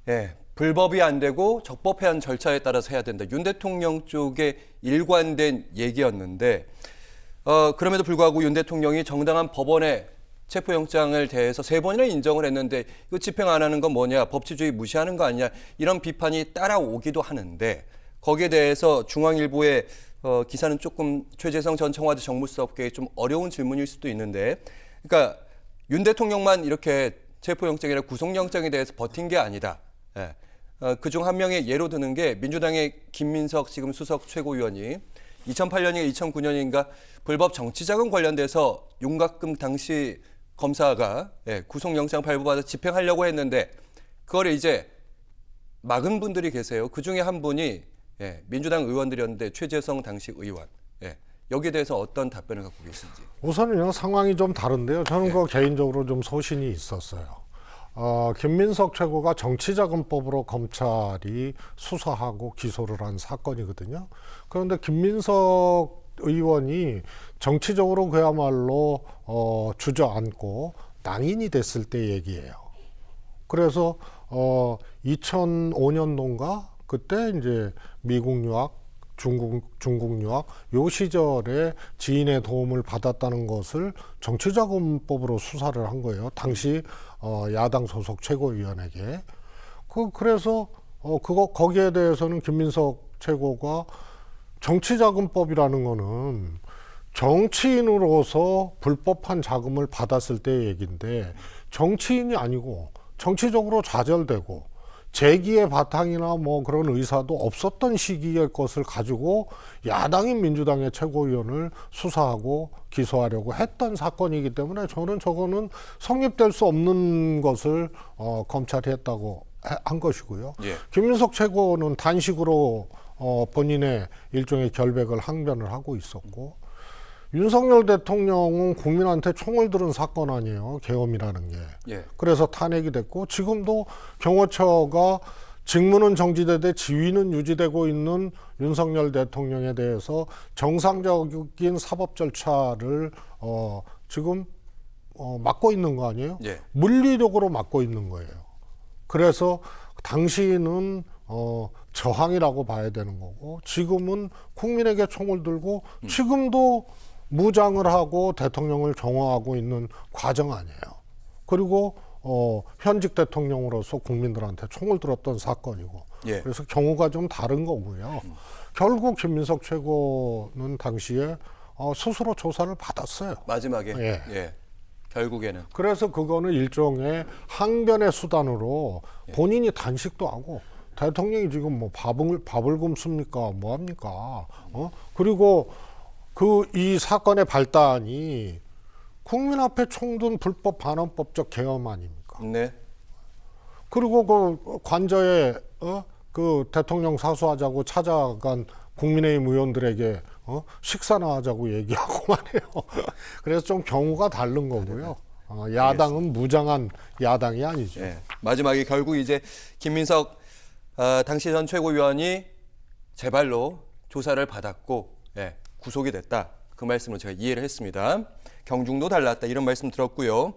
예, 불법이 안 되고 적법한 절차에 따라서 해야 된다. 윤 대통령 쪽의 일관된 얘기였는데 그럼에도 불구하고 윤 대통령이 정당한 법원의 체포영장을 대해서 3번이나 인정을 했는데 이거 집행 안 하는 건 뭐냐, 법치주의 무시하는 거 아니냐, 이런 비판이 따라오기도 하는데 거기에 대해서 중앙일보의 기사는 조금 최재성 전 청와대 정무수석께 좀 어려운 질문일 수도 있는데, 그러니까 윤 대통령만 이렇게 체포영장이나 구속영장에 대해서 버틴 게 아니다. 예. 그중 한 명의 예로 드는 게 민주당의 김민석 지금 수석 최고위원이 2008년인가 2009년인가 불법 정치자금 관련돼서 윤곽금 당시 검사가 구속영장 발부받아 집행하려고 했는데 그걸 이제 막은 분들이 계세요. 그중에 한 분이 민주당 의원들이었는데 최재성 당시 의원. 여기에 대해서 어떤 답변을 갖고 계신지. 우선은요, 상황이 좀 다른데요. 저는 그 개인적으로 좀 소신이 있었어요. 김민석 최고가 정치자금법으로 검찰이 수사하고 기소를 한 사건이거든요. 그런데 김민석 의원이 정치적으로 그야말로 주저앉고 낭인이 됐을 때 얘기예요. 그래서 2005년도인가 그때 이제 미국 유학, 중국 유학 요 시절에 지인의 도움을 받았다는 것을 정치자금법으로 수사를 한 거예요. 당시 야당 소속 최고위원에게. 그래서 거기에 대해서는 김민석 최고가 정치자금법이라는 거는 정치인으로서 불법한 자금을 받았을 때의 얘기인데 정치인이 아니고 정치적으로 좌절되고 재기의 바탕이나 뭐 그런 의사도 없었던 시기의 것을 가지고 야당인 민주당의 최고위원을 수사하고 기소하려고 했던 사건이기 때문에 저는 저거는 성립될 수 없는 것을 검찰이 했다고 한 것이고요. 예. 김민석 최고는 단식으로 본인의 일종의 결백을 항변을 하고 있었고, 윤석열 대통령은 국민한테 총을 들은 사건 아니에요. 계엄이라는 게. 예. 그래서 탄핵이 됐고 지금도 경호처가 직무는 정지되되 지위는 유지되고 있는 윤석열 대통령에 대해서 정상적인 사법 절차를 지금 막고 있는 거 아니에요? 예. 물리적으로 막고 있는 거예요. 그래서 당시는 저항이라고 봐야 되는 거고 지금은 국민에게 총을 들고 지금도 무장을 하고 대통령을 정화하고 있는 과정 아니에요. 그리고 현직 대통령으로서 국민들한테 총을 들었던 사건이고 예. 그래서 경우가 좀 다른 거고요. 결국 김민석 최고는 당시에 스스로 조사를 받았어요. 마지막에 예. 결국에는 그래서 그거는 일종의 항변의 수단으로 본인이 단식도 하고 대통령이 지금 뭐 밥을 굶습니까? 뭐 합니까? 그리고 이 사건의 발단이 국민 앞에 총든 불법 반헌법적 계엄 아닙니까? 네. 그리고 그 관저에 그 대통령 사수하자고 찾아간 국민의힘 의원들에게 식사나 하자고 얘기하고 말이에요. 그래서 좀 경우가 다른 거고요. 야당은 무장한 야당이 아니죠. 예. 마지막에 결국 이제 김민석 당시 전 최고위원이 재발로 조사를 받았고 구속이 됐다. 그 말씀을 제가 이해를 했습니다. 경중도 달랐다. 이런 말씀 들었고요.